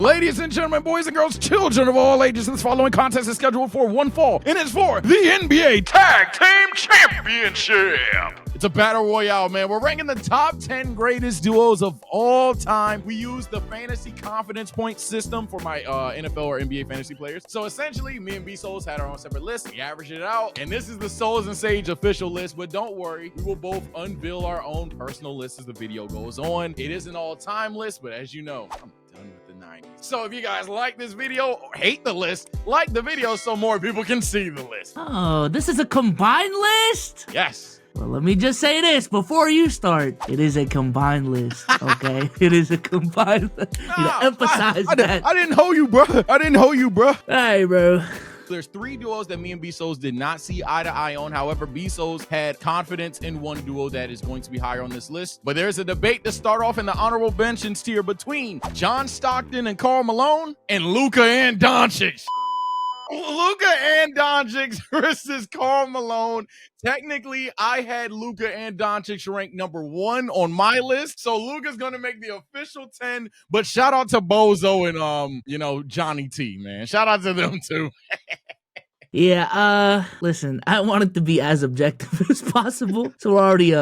Ladies and gentlemen, boys and girls, children of all ages, this following contest is scheduled for one fall, and it's for the NBA Tag Team Championship. It's a battle royale, man. We're ranking the top 10 greatest duos of all time. We use the fantasy confidence point system for my NFL or NBA fantasy players. So essentially, me and B-Souls had our own separate list. We averaged it out, and this is the Souls and Sage official list, but don't worry, we will both unveil our own personal list as the video goes on. It is an all-time list, but as you know, I'm done with the 90s. So if you guys like this video or hate the list, like the video so more people can see the list. Oh, this is a combined list? Yes. Well, let me just say this before you start. It is a combined list, okay? It is a combined list. Emphasize that. I didn't know you, bro. I didn't know you, bro. All right, bro. There's 3 duos that me and B-Souls did not see eye to eye on. However, B-Souls had confidence in one duo that is going to be higher on this list. But there's a debate to start off in the honorable mentions tier between John Stockton and Karl Malone and Luka and Doncic. Luka and Doncic versus Karl Malone. Technically, I had Luka and Doncic ranked number 1 on my list. So Luka's going to make the official 10. But shout out to Bozo and, Johnny T, man. Shout out to them too. Yeah, listen, I want it to be as objective as possible. So we're already,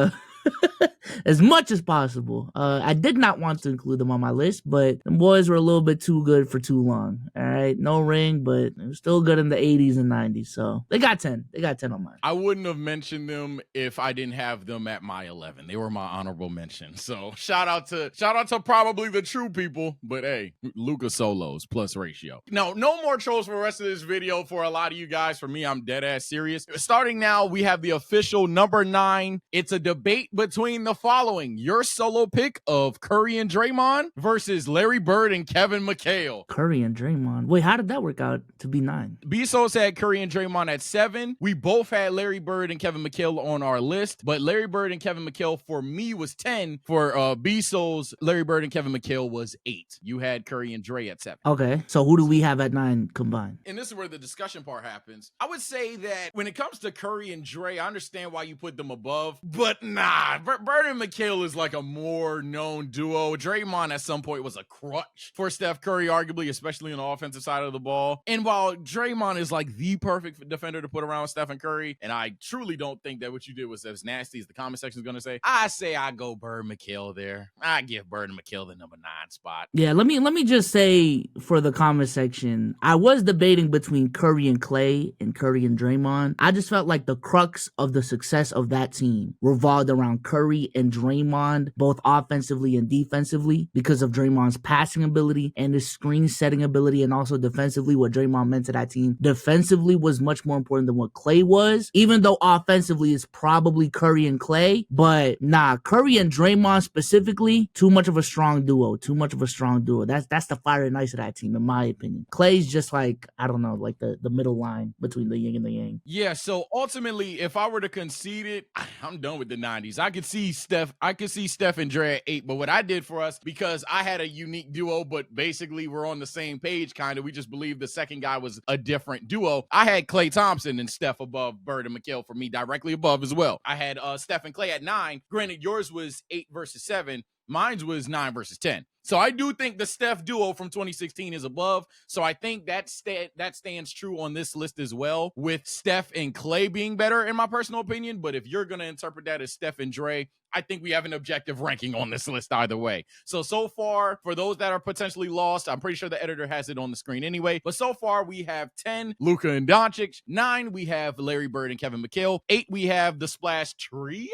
as much as possible. I did not want to include them on my list, but the boys were a little bit too good for too long. All right, no ring, but it was still good in the 80s and 90s. So they got 10. They got 10 on mine. I wouldn't have mentioned them if I didn't have them at my 11. They were my honorable mention. So shout out to probably the true people, but hey, Luka solos plus ratio. No more trolls for the rest of this video for a lot of you guys. For me, I'm dead ass serious. Starting now, we have the official number 9. It's a debate between the following: your solo pick of Curry and Draymond versus Larry Bird and Kevin McHale. Curry and Draymond. Wait, how did that work out to be 9? B-Souls had Curry and Draymond at 7. We both had Larry Bird and Kevin McHale on our list, but Larry Bird and Kevin McHale for me was 10. For B-Souls, Larry Bird and Kevin McHale was 8. You had Curry and Dre at 7. Okay, so who do we have at 9 combined? And this is where the discussion part happens. I would say that when it comes to Curry and Dre, I understand why you put them above, but nah, Bird and McHale is like a more known duo. Draymond at some point was a crutch for Steph Curry, arguably, especially on the offensive side of the ball. And while Draymond is like the perfect defender to put around Stephen Curry, and I truly don't think that what you did was as nasty as the comment section is going to say, I say I go Bird McHale there. I give Bird and McHale the number 9 spot. Yeah, let me just say for the comment section, I was debating between Curry and Clay and Curry and Draymond. I just felt like the crux of the success of that team revolved around Curry and Draymond, both offensively and defensively, because of Draymond's passing ability and his screen setting ability, and also defensively, what Draymond meant to that team. Defensively was much more important than what Clay was, even though offensively it's probably Curry and Clay. But nah, Curry and Draymond specifically, too much of a strong duo. That's the fire and ice of that team, in my opinion. Clay's just like, I don't know, like the middle line between the yin and the yang. Yeah, so ultimately, if I were to concede it, I'm done with the 90s. I could see Steph and Dre at 8, but what I did for us, because I had a unique duo, but basically we're on the same page, kind of. We just believed the second guy was a different duo. I had Klay Thompson and Steph above Bird and McHale for me, directly above as well. I had Steph and Klay at 9. Granted, yours was 8 versus 7. Mine was 9 versus 10. So I do think the Steph duo from 2016 is above. So I think that stands true on this list as well, with Steph and Klay being better in my personal opinion. But if you're going to interpret that as Steph and Dre, I think we have an objective ranking on this list either way. So far, for those that are potentially lost, I'm pretty sure the editor has it on the screen anyway. But so far, we have 10, Luka and Doncic. 9, we have Larry Bird and Kevin McHale. 8, we have the Splash Trio.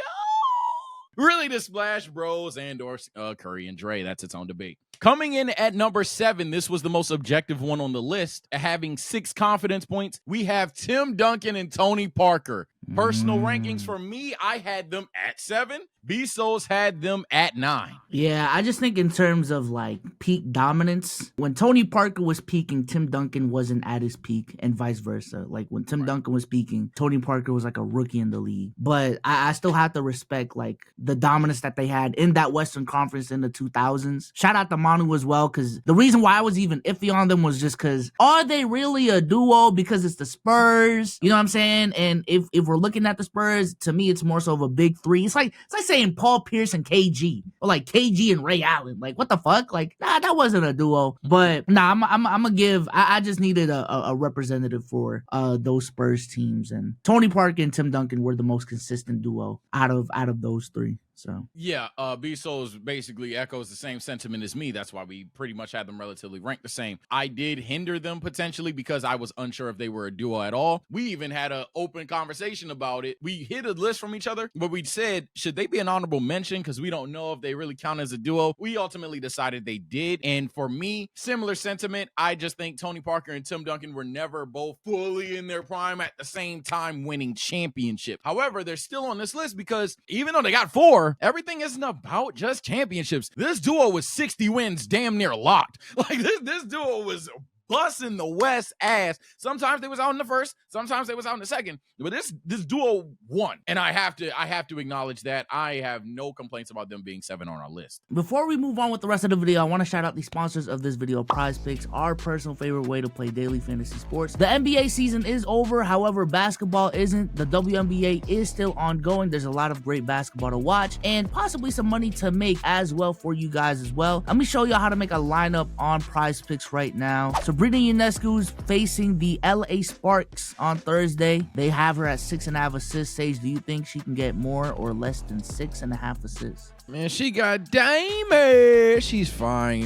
Really, the Splash Bros and or Curry and Dre. That's its own debate. Coming in at number 7, this was the most objective one on the list, having 6 confidence points. We have Tim Duncan and Tony Parker. Personal rankings for me, I had them at 7. B-Souls had them at 9. Yeah, I just think in terms of like peak dominance, when Tony Parker was peaking, Tim Duncan wasn't at his peak, and vice versa. Like when Tim Duncan was peaking, Tony Parker was like a rookie in the league. But I still have to respect like the dominance that they had in that Western Conference in the 2000s. Shout out to Manu as well, because the reason why I was even iffy on them was just because, are they really a duo? Because it's the Spurs, you know what I'm saying? And if we're we're looking at the Spurs, to me, it's more so of a big three. It's like saying Paul Pierce and KG, or like KG and Ray Allen. Like, what the fuck? Like, nah, that wasn't a duo. But nah, I'm gonna give. I just needed a representative for those Spurs teams, and Tony Parker and Tim Duncan were the most consistent duo out of those three. So yeah, B-Souls basically echoes the same sentiment as me. That's why we pretty much had them relatively ranked the same. I did hinder them potentially because I was unsure if they were a duo at all. We even had an open conversation about it. We hit a list from each other, but we said, should they be an honorable mention? Because we don't know if they really count as a duo. We ultimately decided they did. And for me, similar sentiment. I just think Tony Parker and Tim Duncan were never both fully in their prime at the same time winning championship. However, they're still on this list because even though they got 4, everything isn't about just championships. This duo was 60 wins damn near locked. Like this duo was busting the West ass. Sometimes they was out in the first, sometimes they was out in the second, but this duo won, and I have to acknowledge that. I have no complaints about them being 7 on our list. Before we move on with the rest of the video, I want to shout out the sponsors of this video, Prize Picks, our personal favorite way to play daily fantasy sports. The NBA season is over, however, basketball isn't. The WNBA is still ongoing. There's a lot of great basketball to watch and possibly some money to make as well for you guys as well. Let me show you how to make a lineup on Prize Picks right now. So Sabrina Ionescu's facing the LA Sparks on Thursday. They have her at 6.5 assists. Sage, do you think she can get more or less than 6.5 assists? Man, she got damage. She's fine.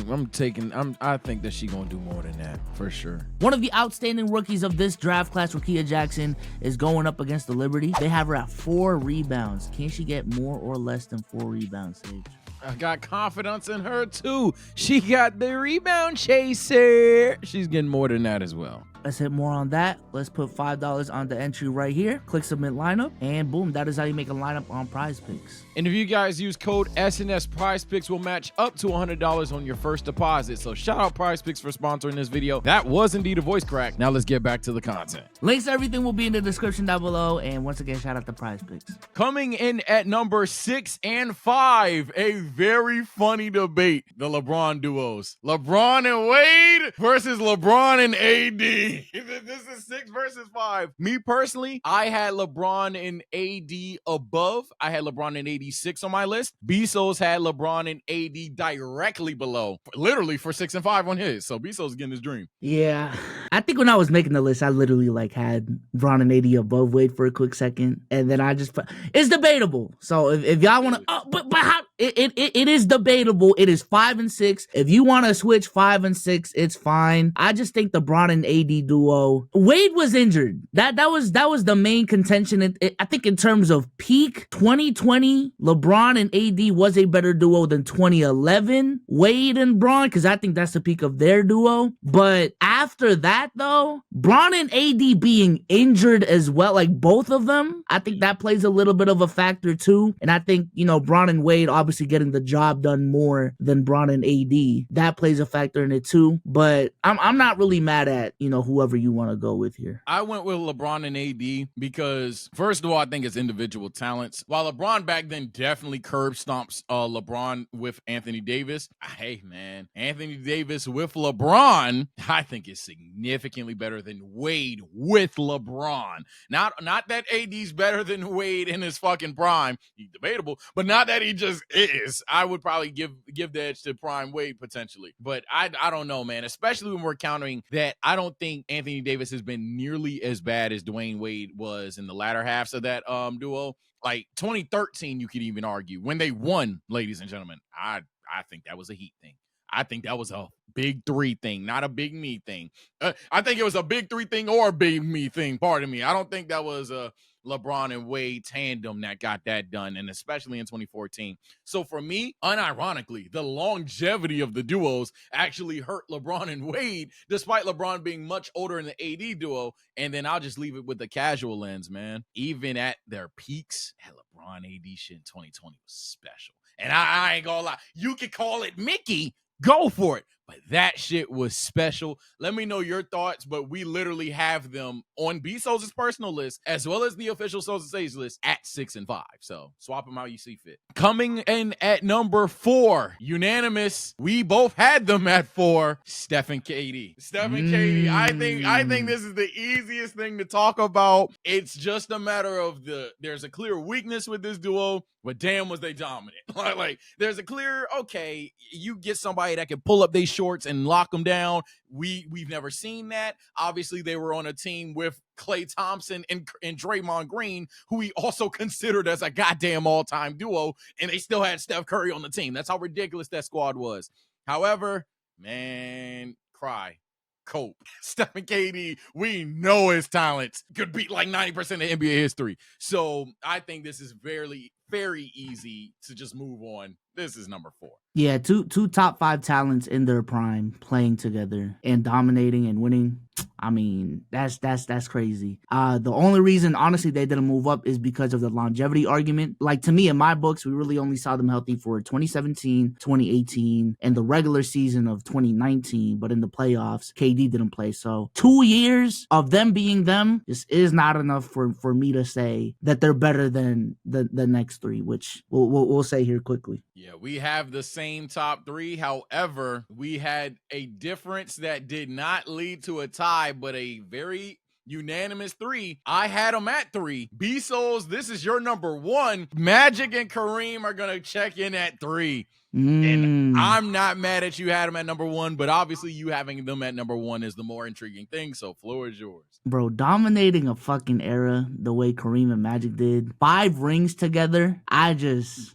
I think that she gonna do more than that for sure. One of the outstanding rookies of this draft class, Rickea Jackson, is going up against the Liberty. They have her at 4 rebounds. Can she get more or less than 4 rebounds, Sage? I got confidence in her too. She got the rebound chaser. She's getting more than that as well. Let's hit more on that. Let's put $5 on the entry right here. Click submit lineup, and boom, that is how you make a lineup on Prize Picks. And if you guys use code SNS, Prize Picks will match up to $100 on your first deposit. So shout out Prize Picks for sponsoring this video. That was indeed a voice crack. Now let's get back to the content. Links to everything will be in the description down below. And once again, shout out to Prize Picks. Coming in at number 6 and 5, a very funny debate. The LeBron duos. LeBron and Wade versus LeBron and AD. This is 6 versus 5. Me personally, I had LeBron and AD above. I had LeBron and AD 6 on my list. Bezos had LeBron and AD directly below, literally for 6 and 5 on his. So Bezos getting his dream. Yeah, I think when I was making the list, I literally had LeBron and AD above Wade for a quick second, and then I just it's debatable. So if y'all want to, but how it is debatable. It is 5 and 6. If you want to switch 5 and 6, it's fine. I just think the LeBron and AD duo. Wade was injured. That was the main contention. I think in terms of peak 2020, LeBron and AD was a better duo than 2011 Wade and Bron, because I think that's the peak of their duo. But after that, though, Bron and AD being injured as well, like both of them, I think that plays a little bit of a factor too. And I think, Bron and Wade obviously getting the job done more than Bron and AD. That plays a factor in it too. But I'm not really mad at, whoever you want to go with here. I went with LeBron and AD because, first of all, I think it's individual talents. While LeBron back then definitely curb stomps LeBron with Anthony Davis, hey, man, Anthony Davis with LeBron, I think is significantly better than Wade with LeBron. Not that AD's better than Wade in his fucking prime. He's debatable, but not that he just is. I would probably give the edge to prime Wade potentially. But I don't know, man, especially when we're countering that I don't think Anthony Davis has been nearly as bad as Dwayne Wade was in the latter halves of that duo. Like 2013, you could even argue when they won, ladies and gentlemen. I think that was a Heat thing. I think that was a big 3 thing, not a big me thing. I think it was a big 3 thing or a big me thing. Pardon me. I don't think that was a LeBron and Wade tandem that got that done, and especially in 2014. So for me, unironically, the longevity of the duos actually hurt LeBron and Wade, despite LeBron being much older in the AD duo. And then I'll just leave it with the casual lens, man. Even at their peaks, that LeBron AD shit in 2020 was special. And I ain't gonna lie, you could call it Mickey, go for it. but that shit was special. Let me know your thoughts, but we literally have them on B Souls' personal list as well as the official Souls and Sage list at 6 and 5. So swap them how you see fit. Coming in at number 4, unanimous. We both had them at 4. Steph and KD. Steph and KD. I think this is the easiest thing to talk about. It's just a matter of there's a clear weakness with this duo, but damn was they dominant. like there's a clear, okay, you get somebody that can pull up their shorts and lock them down. We've never seen that. Obviously, they were on a team with Klay Thompson and Draymond Green, who we also considered as a goddamn all-time duo, and they still had Steph Curry on the team. That's how ridiculous that squad was. However, man, cope. Steph and KD, we know his talents could beat like 90% of NBA history. So I think this is very, very easy to just move on. This is number 4. Yeah, two top 5 talents in their prime playing together and dominating and winning. I mean, that's crazy. The only reason, honestly, they didn't move up is because of the longevity argument. Like, to me, in my books, we really only saw them healthy for 2017, 2018, and the regular season of 2019. But in the playoffs, KD didn't play. So 2 years of them being them just is not enough for me to say that they're better than the next 3, which we'll say here quickly. Yeah, we have the same top 3. However, we had a difference that did not lead to a tie, but a very unanimous 3. I had them at 3. B-Souls, this is your number 1. Magic and Kareem are going to check in at 3. And I'm not mad at you had them at number 1, but obviously you having them at number 1 is the more intriguing thing, so floor is yours. Bro, dominating a fucking era the way Kareem and Magic did. 5 rings together. That's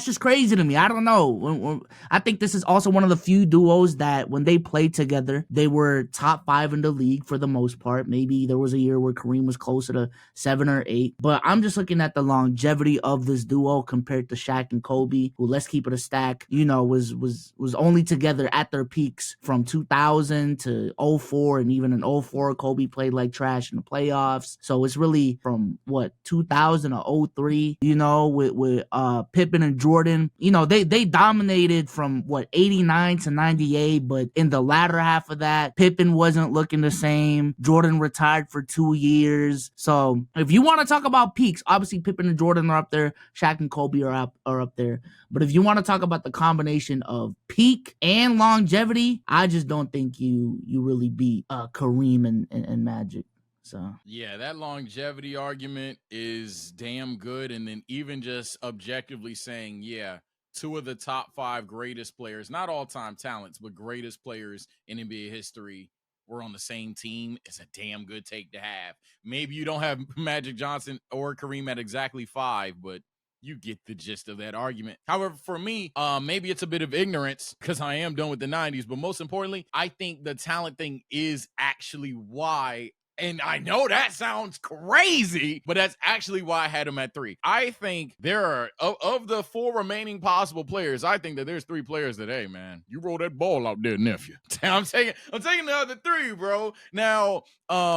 just crazy to me. I don't know. I think this is also one of the few duos that when they played together, they were top 5 in the league for the most part. Maybe there was a year where Kareem was closer to 7 or 8. But I'm just looking at the longevity of this duo compared to Shaq and Kobe, who, let's keep it a stack, was only together at their peaks from 2000 to 04, and even in 04, Kobe played like trash in the playoffs. So it's really from 2000 to 03, with Pippen and Jordan. They dominated from 89 to 98, but in the latter half of that, Pippen wasn't looking the same. Jordan retired for 2 years. So if you want to talk about peaks, obviously Pippen and Jordan are up there. Shaq and Kobe are up there. But if you want to talk about the combination of peak and longevity, I just don't think you really beat Kareem and Magic. So yeah, that longevity argument is damn good. And then even just objectively saying, yeah, 2 of the top 5 greatest players, not all-time talents, but greatest players in NBA history were on the same team is a damn good take to have. Maybe you don't have Magic Johnson or Kareem at exactly 5, but you get the gist of that argument. However, for me, maybe it's a bit of ignorance because I am done with the 90s, but most importantly, I think the talent thing is actually why. And I know that sounds crazy, but that's actually why I had him at 3. I think there are, of the 4 remaining possible players, I think that there's 3 players that, hey, man, you roll that ball out there, nephew. I'm taking the other 3, bro. Now,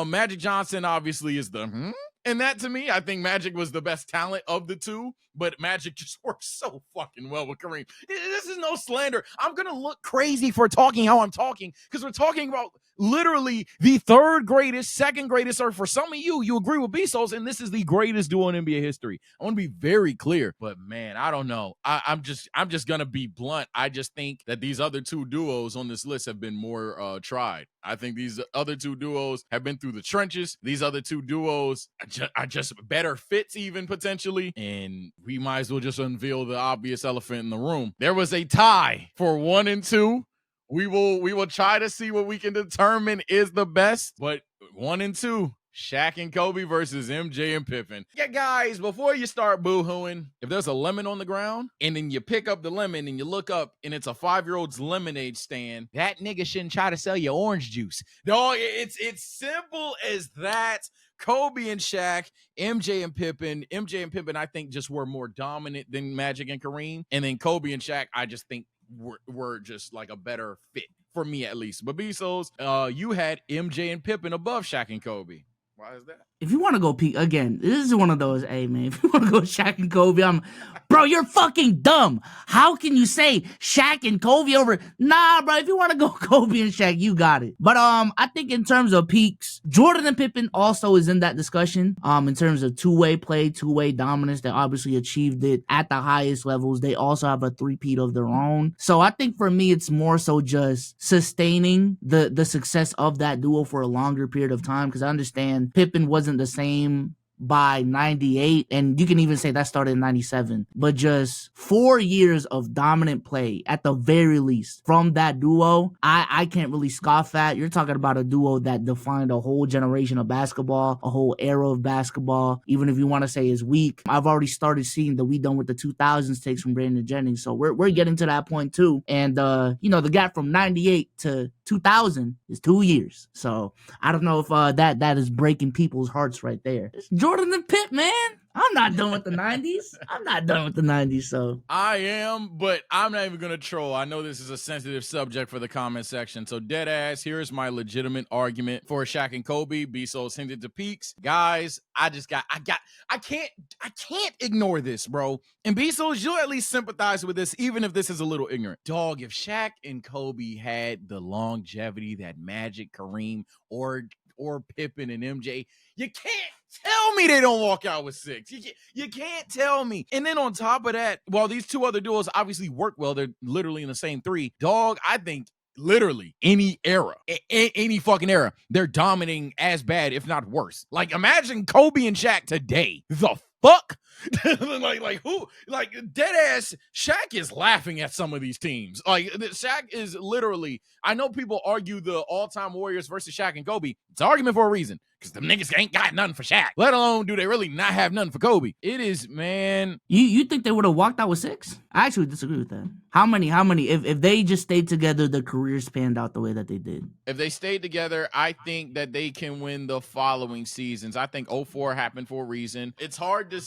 Magic Johnson obviously is the and that, to me, I think Magic was the best talent of the 2, but Magic just works so fucking well with Kareem. This is no slander. I'm going to look crazy for talking how I'm talking because we're talking about literally the 3rd greatest, 2nd greatest, or for some of you agree with B-Souls, and this is the greatest duo in NBA history. I want to be very clear, but man, I don't know. I'm just going to be blunt. I just think that these other 2 duos on this list have been more tried. I think these other 2 duos have been through the trenches. These other 2 duos are just better fits even potentially. And we might as well just unveil the obvious elephant in the room. There was a tie for 1 and 2. We will try to see what we can determine is the best. But 1 and 2, Shaq and Kobe versus MJ and Pippen. Yeah, guys, before you start boo-hooing, if there's a lemon on the ground and then you pick up the lemon and you look up and it's a 5-year-old's lemonade stand, that nigga shouldn't try to sell you orange juice. No, it's simple as that. Kobe and Shaq, MJ and Pippen. MJ and Pippen, I think, just were more dominant than Magic and Kareem. And then Kobe and Shaq, I just think were just like a better fit for me at least. But B-Souls, you had MJ and Pippen above Shaq and Kobe. Why is that? If you want to go peak again, this is one of those. Hey man, if you want to go Shaq and Kobe, bro, you're fucking dumb. How can you say Shaq and Kobe over? Nah, bro. If you want to go Kobe and Shaq, you got it. But I think in terms of peaks, Jordan and Pippen also is in that discussion. In terms of two-way play, two-way dominance, they obviously achieved it at the highest levels. They also have a three-peat of their own. So I think for me, it's more so just sustaining the success of that duo for a longer period of time, because I understand Pippen wasn't the same by 98, and you can even say that started in 97, but just 4 years of dominant play at the very least from that duo, I can't really scoff at. You're talking about a duo that defined a whole generation of basketball, a whole era of basketball. Even if you want to say is weak, I've already started seeing the "we done with the 2000s" takes from Brandon Jennings, so we're getting to that point too. And the gap from 98 to 2000 is 2 years, so I don't know if that is breaking people's hearts right there. It's Jordan and Pitt, man. I'm not done with the 90s. I'm not done with the 90s, so. I am, but I'm not even going to troll. I know this is a sensitive subject for the comment section, so dead ass, here's my legitimate argument for Shaq and Kobe. Bezos hinted to peaks. Guys, I can't ignore this, bro. And Bezos, you'll at least sympathize with this, even if this is a little ignorant. Dog, if Shaq and Kobe had the longevity that Magic, Kareem, or Pippen and MJ, you can't tell me they don't walk out with 6. You can't tell me. And then on top of that, while these two other duos obviously work well, they're literally in the same 3. Dog, I think literally any era, any fucking era, they're dominating as bad, if not worse. Like, imagine Kobe and Shaq today. The fuck? like who? Like, dead ass Shaq is laughing at some of these teams. Like, Shaq is literally, I know people argue the all-time Warriors versus Shaq and Kobe. It's an argument for a reason, because them niggas ain't got nothing for Shaq, let alone do they really not have nothing for Kobe. It is, man. You think they would have walked out with 6? I actually disagree with that. How many? If they just stayed together, the careers panned out the way that they did. If they stayed together, I think that they can win the following seasons. I think 04 happened for a reason. It's hard to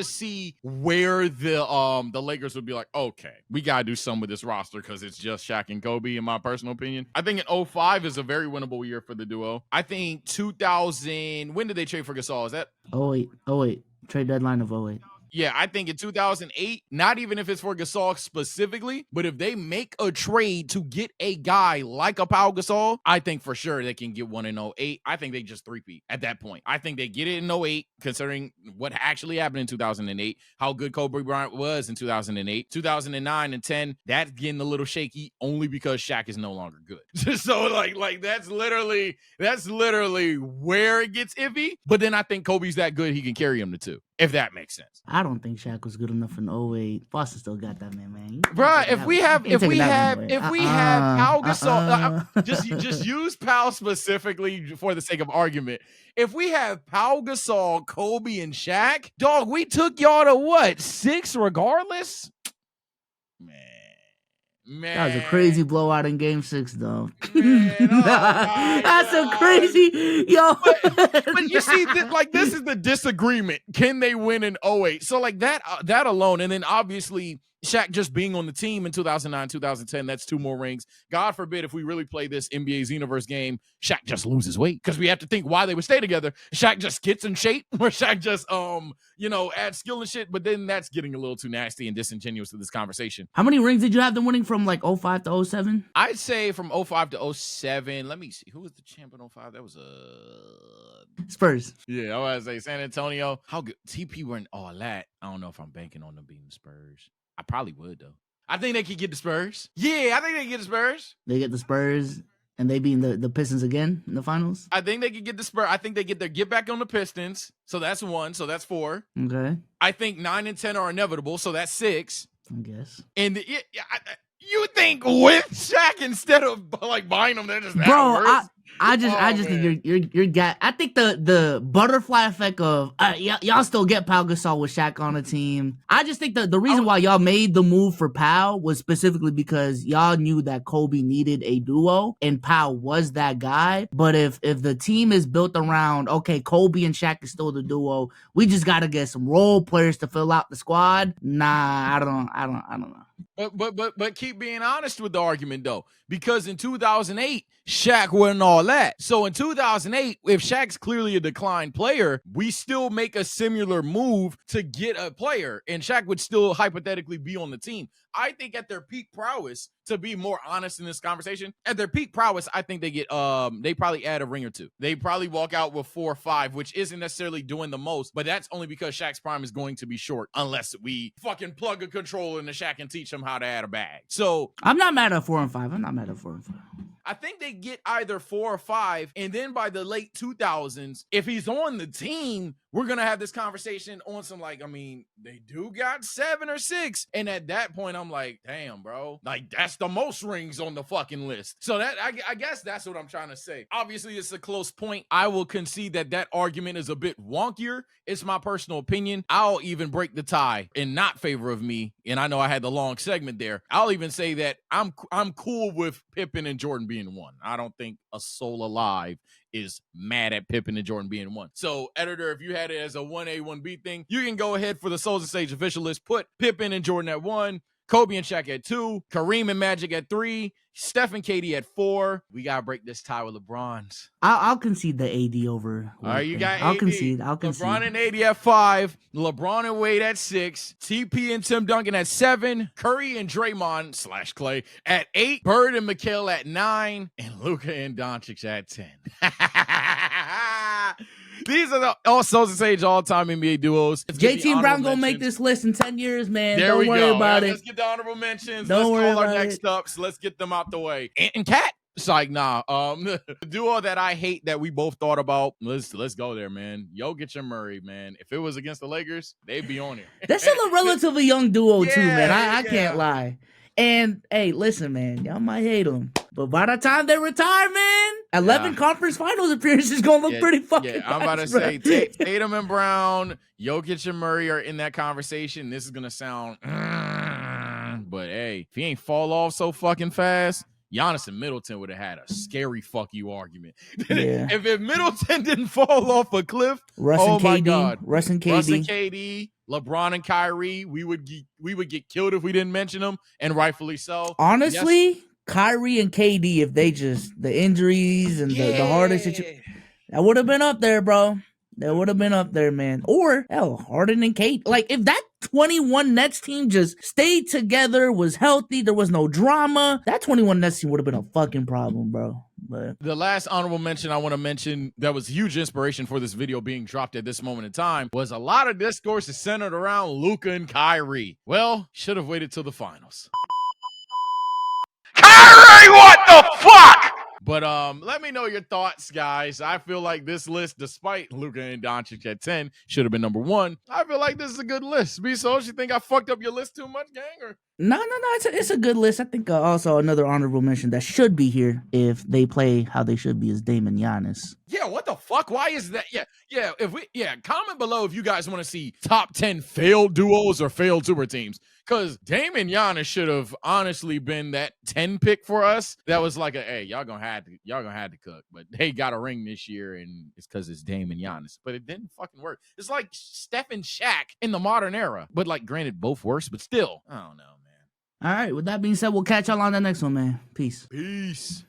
see where the Lakers would be like, okay, we gotta do something with this roster because it's just Shaq and Kobe, in my personal opinion. I think in 05 is a very winnable year for the duo. I think 2000, when did they trade for Gasol? Is that 08 trade deadline of 08? Yeah, I think in 2008, not even if it's for Gasol specifically, but if they make a trade to get a guy like a Pau Gasol, I think for sure they can get one in 08. I think they just three-peat at that point. I think they get it in 08, considering what actually happened in 2008, how good Kobe Bryant was in 2008. 2009 and 10, that's getting a little shaky only because Shaq is no longer good. So like that's literally where it gets iffy. But then I think Kobe's that good, he can carry him to 2. If that makes sense. I don't think Shaq was good enough in 08. Boston still got that man. Bruh, if we have Pau Gasol, just use Pau specifically for the sake of argument. If we have Pau Gasol, Kobe, and Shaq, dog, we took y'all to what? 6 regardless? Man. That was a crazy blowout in Game 6, though. Man, that's a crazy, yo. But you see, this is the disagreement. Can they win in 08? So like that alone, and then obviously Shaq just being on the team in 2009, 2010, that's 2 more rings. God forbid if we really play this NBA Xenoverse game, Shaq just loses weight, because we have to think why they would stay together. Shaq just gets in shape, or Shaq just adds skill and shit. But then that's getting a little too nasty and disingenuous to this conversation. How many rings did you have them winning from like 05 to 07? I'd say from 05 to 07. Let me see. Who was the champ in 05? That was Spurs. Yeah, I was gonna say San Antonio. How good TP weren't all that. I don't know if I'm banking on them beating the Spurs. I probably would, though. I think they could get the Spurs. Yeah, I think they can get the Spurs. They get the Spurs, and they beat the Pistons again in the finals? I think they could get the Spurs. I think they get back on the Pistons. So that's 1. So that's 4. Okay. I think 9 and 10 are inevitable. So that's 6. I guess. And you think with Shaq instead of like buying them, they're just that worse? I just think you're I think the butterfly effect of y'all still get Pau Gasol with Shaq on the team. I just think the reason why y'all made the move for Pau was specifically because y'all knew that Kobe needed a duo and Pau was that guy. But if the team is built around, okay, Kobe and Shaq is still the duo, we just gotta get some role players to fill out the squad. Nah, I don't know. But keep being honest with the argument though, because in 2008, Shaq wasn't all all that. So in 2008, if Shaq's clearly a declined player, we still make a similar move to get a player, and Shaq would still hypothetically be on the team. I think at their peak prowess, to be more honest in this conversation, at their peak prowess, I think they get they probably add a ring or two. They probably walk out with 4 or 5, which isn't necessarily doing the most, but that's only because Shaq's prime is going to be short unless we fucking plug a controller into Shaq and teach him how to add a bag. So I'm not mad at 4 and 5. I'm not mad at 4 and 5. I think they get either 4 or 5, and then by the late 2000s, if he's on the team, we're going to have this conversation on some, like, I mean, they do got 7 or 6. And at that point, I'm like, damn, bro. Like, that's the most rings on the fucking list. So that I guess that's what I'm trying to say. Obviously, it's a close point. I will concede that argument is a bit wonkier. It's my personal opinion. I'll even break the tie in not favor of me. And I know I had the long segment there. I'll even say that I'm cool with Pippen and Jordan being 1. I don't think a soul alive is mad at Pippen and Jordan being 1. So, editor, if you had it as a 1A, 1B thing, you can go ahead for the Souls and Sage official list. Put Pippen and Jordan at 1, Kobe and Shaq at 2, Kareem and Magic at 3, Steph and KD at 4. We got to break this tie with LeBron's. I'll concede the AD over. All right, you got AD. I'll concede. LeBron and AD at 5, LeBron and Wade at 6, TP and Tim Duncan at 7, Curry and Draymond / Clay at 8, Bird and Mikhail at 9, and Luka and Doncic at 10. These are the all Souls and Sage all-time NBA duos. JT Brown gonna make this list in 10 years, man. There Don't worry about it. Let's get the honorable mentions. Don't Let's worry call our about next ups. Let's get them out the way. And Cat. It's like, nah. The duo that I hate that we both thought about. Let's go there, man. Jokic and Murray, man. If it was against the Lakers, they'd be on here. That's still a relatively young duo too, man. I Yeah. can't lie. And hey, listen, man, y'all might hate them, but by the time they retire, man, 11 conference finals appearances gonna look pretty fucking. Yeah, I'm about to say Tatum and Brown, Jokic and Murray are in that conversation. This is gonna sound, but hey, if he ain't fall off so fucking fast, Giannis and Middleton would have had a scary fuck you argument. Yeah. if Middleton didn't fall off a cliff, Russ oh and my KD, God, Russ and KD, LeBron and Kyrie, we would get killed if we didn't mention them, and rightfully so. Honestly, Yes. Kyrie and KD, if they just the injuries and the hardest situation, that would have been up there, bro. That would have been up there, man. Or hell, Harden and Kate. Like if that 21 Nets team just stayed together, was healthy, there was no drama, that 21 Nets team would have been a fucking problem, bro. But the last honorable mention I want to mention that was huge inspiration for this video being dropped at this moment in time was a lot of discourse is centered around Luka and Kyrie. Well, should have waited till the finals. Kyrie, what the fuck? But let me know your thoughts, guys. I feel like this list, despite Luka and Doncic at 10, should have been number 1. I feel like this is a good list. B-Souls, you think I fucked up your list too much, gang? Or no, it's a good list. I think also another honorable mention that should be here if they play how they should be is Dame and Giannis. Yeah, what the fuck? Why is that? Comment below if you guys want to see top 10 failed duos or failed super teams. Because Dame and Giannis should have honestly been that 10 pick for us. That was like hey, y'all gonna have to cook. But they got a ring this year, and it's because it's Dame and Giannis. But it didn't fucking work. It's like Steph and Shaq in the modern era. But like, granted, both worse, but still, I don't know, man. All right, with that being said, we'll catch y'all on the next one, man. Peace. Peace.